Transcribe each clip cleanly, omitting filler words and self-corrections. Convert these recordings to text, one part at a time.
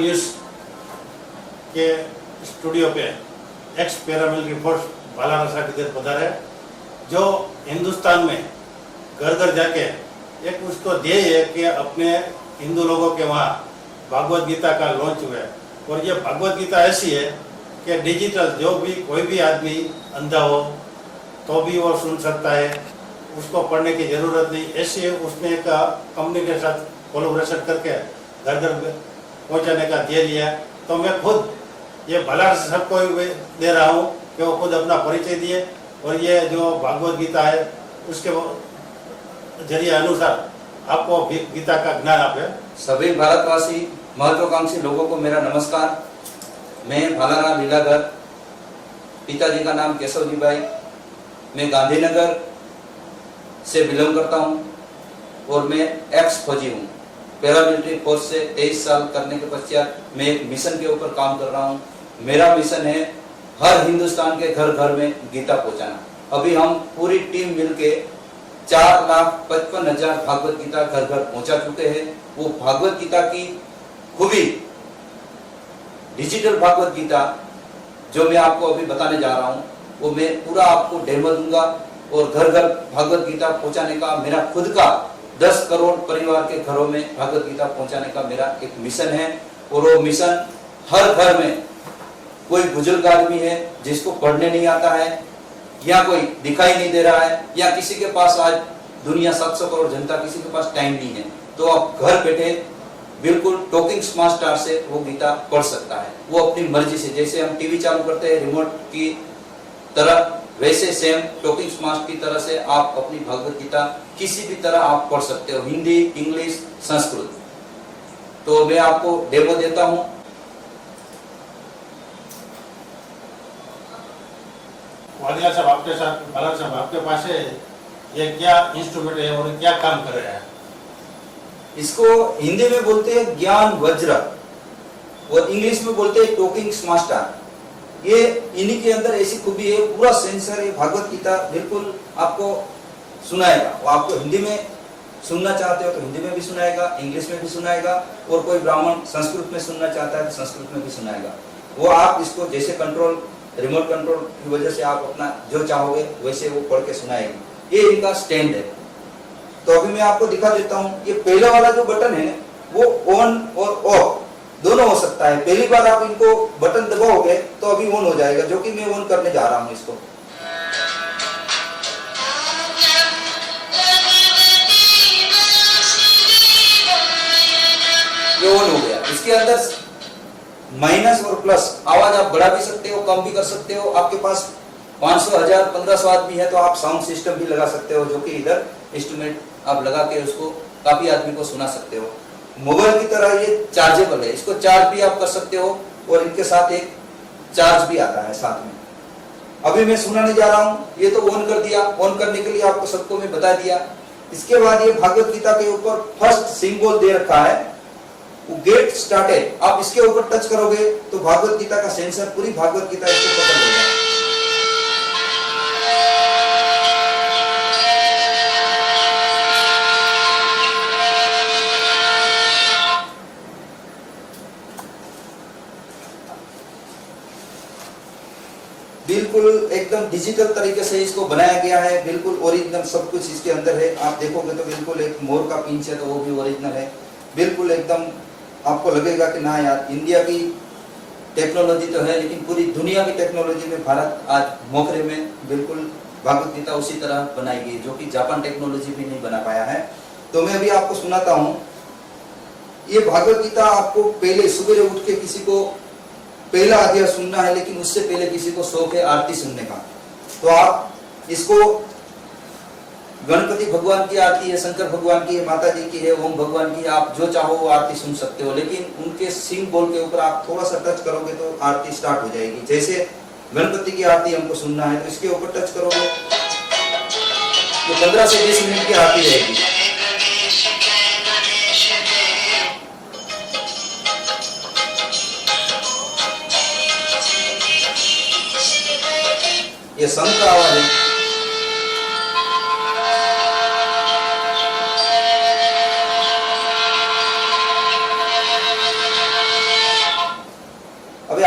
Global news के studio पे x paramilitary force भालाना साहब इधर पधारे, जो हिंदुस्तान में घर घर जाके एक उसको ध्येय है कि अपने हिंदू लोगों के वहाँ भागवत गीता का लॉन्च हुआ है। और ये भागवत गीता ऐसी है कि डिजिटल जो भी कोई भी आदमी अंधा हो तो भी वो सुन सकता है, उसको पढ़ने की ज़रूरत नहीं। ऐसे उसने एक कंपनी के साथ कोलैबोरेशन करके घर घर पहुँचाने का ध्येय लिया। तो मैं खुद ये भला सबको दे रहा हूँ कि वो खुद अपना परिचय दिए और ये जो भागवत गीता है उसके जरिए अनुसार आपको गीता का ज्ञान आपे। सभी भारतवासी महत्वाकांक्षी लोगों को मेरा नमस्कार। मैं भालाना लीलाधर, पिताजी का नाम केशव जी भाई, मैं गांधीनगर से बिलोंग करता हूं और मैं एक्स फौजी हूं। पैरामिलिट्री फोर्स से 23 साल करने के पश्चात मैं एक मिशन के ऊपर काम कर रहा हूं। मेरा मिशन है हर हिंदुस्तान के घर घर में गीता पहुंचाना। अभी हम पूरी टीम मिलके 4,55,000 भागवत गीता घर घर पहुंचा चुके हैं। वो भागवत गीता की खूबी, डिजिटल भागवत गीता जो मैं आपको अभी बताने जा रहा हूं, वो मैं पूरा आपको डेमो दूंगा। और घर घर भागवत गीता पहुंचाने का मेरा खुद का 10 करोड़ परिवार के घरों में भागवत गीता पहुंचाने का मेरा एक मिशन है। और वो मिशन हर घर में कोई बुजुर्ग आदमी है जिसको पढ़ने नहीं आता है, या कोई दिखाई नहीं दे रहा है, या किसी के पास आज दुनिया 700 करोड़ जनता, किसी के पास टाइम नहीं है, तो आप घर बैठे बिल्कुल टॉकिंग स्मार्ट स्टार से वो गीता पढ़ सकता है। वो अपनी मर्जी से, जैसे हम टीवी चालू करते हैं रिमोट की तरह, वैसे सेम टॉकिंग स्मार्ट की तरह से आप अपनी भागवत गीता किसी भी तरह आप पढ़ सकते हो, हिंदी, इंग्लिश, संस्कृत। तो मैं आपको डेमो देता हूं। वादिया साहब आपके साथ, बाला साहब आपके पास है, ये क्या इंस्ट्रूमेंट है और क्या काम कर रहा है? इसको हिंदी में बोलते हैं ज्ञान वज्र और इंग्लिश में बोलते हैं टॉकिंग स्मार्ट स्टार। ये इन्हीं के अंदर ऐसी खूबी है, पूरा सेंसर है। भागवत गीता बिल्कुल आपको सुनाएगा। वो आपको हिंदी में सुनना चाहते हो तो हिंदी में भी सुनाएगा, इंग्लिश में भी सुनाएगा, और कोई ब्राह्मण संस्कृत में सुनना चाहता है तो संस्कृत में भी सुनाएगा। वो आप इसको जैसे कंट्रोल, रिमोट कंट्रोल की वजह से आप अपना जो चाहोगे वैसे वो पढ़ के सुनाएगी। ये इनका स्टैंड है। तो अभी मैं आपको दिखा देता हूं। ये पहला वाला जो बटन है वो ऑन और ऑफ दोनों हो सकता है। पहली बार आप इनको बटन दबाओगे तो अभी ऑन हो जाएगा, जो कि मैं ऑन करने जा रहा हूं इसको। ये ऑन हो गया। इसके अंदर माइनस और प्लस आवाज आप बढ़ा भी सकते हो, कम भी कर सकते हो। आपके पास 500, 1000, 1500 आदमी है तो आप साउंड सिस्टम भी लगा सकते हो, जो कि इधर इंस्ट्रूमेंट आप लगा के उसको काफी आदमी को सुना सकते हो। मोबाइल की तरह ये चार्जेबल है, इसको चार्ज भी आप कर सकते हो और इनके साथ एक चार्ज भी आता है साथ में। अभी मैं सुनाने जा रहा हूं। ये तो ऑन कर दिया। ऑन करने के लिए आपको सबको मैं बता दिया। इसके बाद ये भागवत गीता के ऊपर फर्स्ट सिंबल दे रखा है, वो गेट स्टार्टेड। आप इसके ऊपर टच करोगे तो भागवत गीता का सेंसर पूरी भागवत गीता इसको पकड़ लेगा। बिल्कुल एकदम डिजिटल तरीके से इसको बनाया गया है। बिल्कुल ओरिजिनल सब कुछ इसके अंदर है। आप देखोगे तो बिल्कुल एक मोर का पिंच है तो वो भी ओरिजिनल है। बिल्कुल एकदम आपको लगेगा कि ना यार, इंडिया की टेक्नोलॉजी तो है लेकिन पूरी दुनिया की टेक्नोलॉजी में भारत आज मोखरे में। बिल्कुल भागवत गीता उसी तरह बनाई गई जो कि जापान टेक्नोलॉजी भी नहीं बना पाया है। तो मैं अभी आपको सुनाता हूँ। ये भागवत गीता आपको पहले सुबह उठ के किसी को पहला अध्याय सुनना है, लेकिन उससे पहले किसी को शौक है आरती सुनने का, तो आप इसको, गणपति भगवान की आरती है, शंकर भगवान की है, माता जी की है, ओम भगवान की है, आप जो चाहो वो आरती सुन सकते हो। लेकिन उनके सिंह बोल के ऊपर आप थोड़ा सा टच करोगे तो आरती स्टार्ट हो जाएगी। जैसे गणपति की आरती हमको सुनना है तो इसके ऊपर टच करोगे तो 15 से 20 मिनट की आरती रहेगी। ये संत का आवाज है।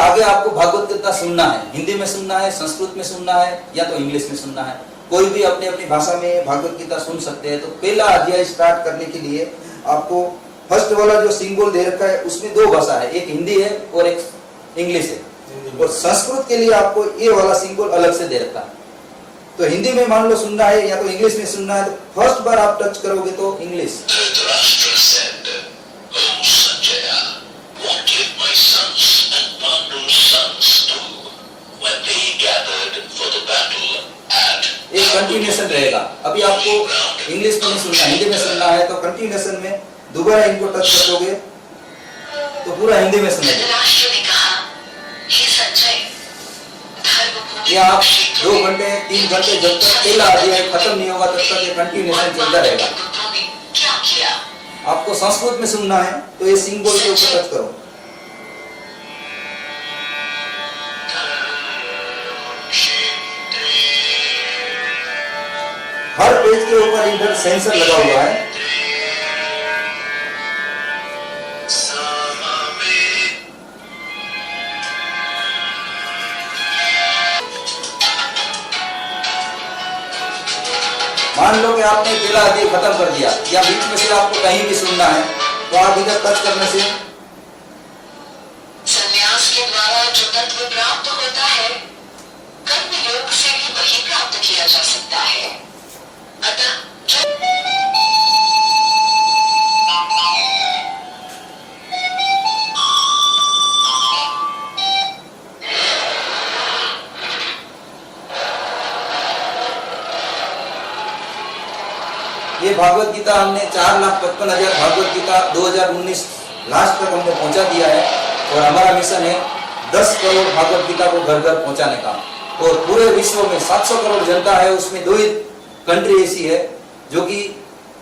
आगे आपको भागवत कथा सुनना है, हिंदी में सुनना है, संस्कृत में सुनना है या तो इंग्लिश में सुनना है, कोई भी अपनी अपनी भाषा में भागवत गीता सुन सकते हैं। तो पहला अध्याय स्टार्ट करने के लिए आपको फर्स्ट वाला जो सिंबल दे रखा है उसमें दो भाषा है, एक हिंदी है और एक इंग्लिश है, और संस्कृत के लिए आपको ये वाला सिंबल अलग से दे रखा है। तो हिंदी में मान लो सुनना है या तो इंग्लिश में सुनना है, तो फर्स्ट बार आप टच करोगे तो इंग्लिश। एक कंटिन्यूएशन रहेगा। अभी आपको इंग्लिश में नहीं सुनना, हिंदी में सुनना है, तो कंटिन्यूएशन में दोबारा इनको टच करोगे तो पूरा हिंदी में सुनेंगे। ये आप 2 घंटे 3 घंटे जब तक पहला अध्याय खत्म नहीं होगा तब तक ये कंटिन्यूएशन चलता रहेगा। आपको संस्कृत में सुनना है तो ये सिंबल के ऊपर टच करो। हर पेज के ऊपर इधर सेंसर लगा हुआ है। मान लो कि आपने पहला अध्याय खत्म कर दिया या बीच में से आपको कहीं भी सुनना है तो आप इधर टच करने से संन्यास के द्वारा जो तत्व प्राप्त होता है कर्म योग से भी वही प्राप्त किया जा सकता है। अतः ये भागवत गीता हमने 4,55,000 भागवत गीता 2019 लास्ट तक हमने पहुंचा दिया है, और हमारा मिशन है 10 करोड़ भागवत गीता को घर घर पहुंचाने का। और पूरे विश्व में 700 करोड़ जनता है, उसमें 2 ही कंट्री ऐसी है जो कि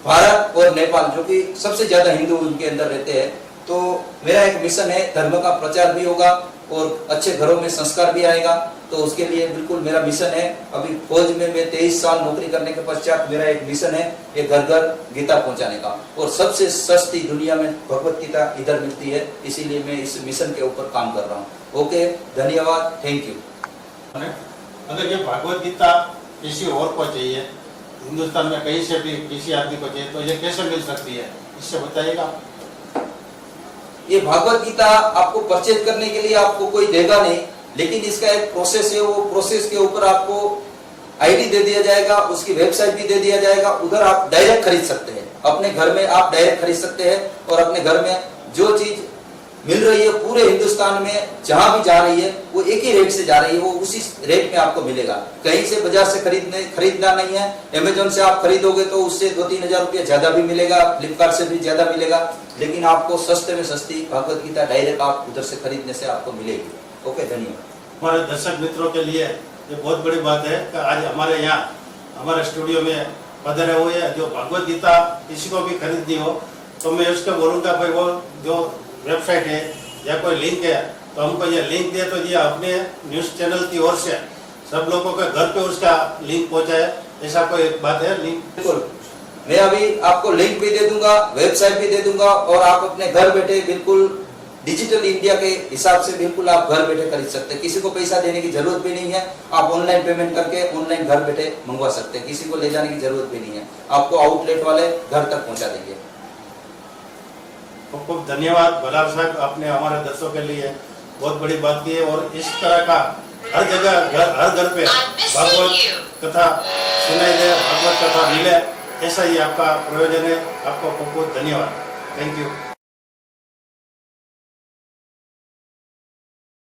भारत और नेपाल, जो कि सबसे ज्यादा हिंदू उनके अंदर रहते हैं। तो मेरा एक मिशन है, धर्म का प्रचार भी होगा और अच्छे घरों में संस्कार भी आएगा। तो उसके लिए बिल्कुल मेरा मिशन है। अभी फौज में मैं 23 साल नौकरी करने के पश्चात मेरा एक मिशन है ये घर घर गीता पहुंचाने का, और सबसे सस्ती दुनिया में भगवत गीता इधर मिलती है, इसीलिए मैं इस मिशन के ऊपर काम कर रहा हूँ। ओके, धन्यवाद, थैंक यू। अगर ये भागवत गीता किसी और को चाहिए, हिंदुस्तान में कहीं से भी किसी आदमी को चाहिए, तो ये कैसे मिल सकती है, इससे बताइएगा। ये भागवत गीता आपको परचेज करने के लिए आपको कोई देगा नहीं, लेकिन इसका एक प्रोसेस है, वो प्रोसेस के ऊपर आपको आईडी दे दिया जाएगा, उसकी वेबसाइट भी दे दिया जाएगा, उधर आप डायरेक्ट खरीद सकते हैं। अपने घर में आप डायरेक्ट खरीद सकते हैं, और अपने घर में जो चीज मिल रही है पूरे हिंदुस्तान में जहां भी जा रही है वो एक ही रेट से जा रही है, वो उसी रेट में आपको मिलेगा। कहीं से बाजार से खरीदना नहीं है। अमेजोन से आप खरीदोगे तो उससे 2-3 हजार रुपया ज्यादा भी मिलेगा, फ्लिपकार्ट से भी ज्यादा मिलेगा, लेकिन आपको सस्ते में सस्ती भगवत गीता डायरेक्ट आप उधर से खरीदने से आपको मिलेगी। ओके, धन्यवाद। हमारे दर्शक मित्रों के लिए ये बहुत बड़ी बात है कि आज हमारे यहाँ हमारे स्टूडियो में पधारे हुए हैं। जो भगवत गीता किसी को भी खरीदनी हो तो मैं उसको बोलूँगा भाई वो जो वेबसाइट है या कोई लिंक है तो हमको ये लिंक दे, तो ये अपने न्यूज़ चैनल की ओर से सब लोगों के घर पे उसका लिंक पहुँचाए, ऐसा कोई बात है लिंक? बिल्कुल, मैं अभी आपको लिंक भी दे दूंगा, वेबसाइट भी दे दूंगा, और आप अपने घर बैठे बिल्कुल डिजिटल इंडिया के हिसाब से बिल्कुल आप घर बैठे खरीद सकते हैं। किसी को पैसा देने की जरूरत भी नहीं है, आप ऑनलाइन पेमेंट करके ऑनलाइन घर बैठे मंगवा सकते हैं, किसी को ले जाने की जरूरत भी नहीं है, आपको आउटलेट वाले घर तक पहुंचा देंगे। खूब खूब धन्यवाद बलाल साहब, आपने हमारे दर्शकों के लिए बहुत बड़ी बात की है, और इस तरह का हर जगह हर घर पे भागवत कथा सुनाई दे, भागवत कथा मिले, ऐसा ही आपका प्रयोजन है। आपको खूब खूब धन्यवाद, थैंक यू।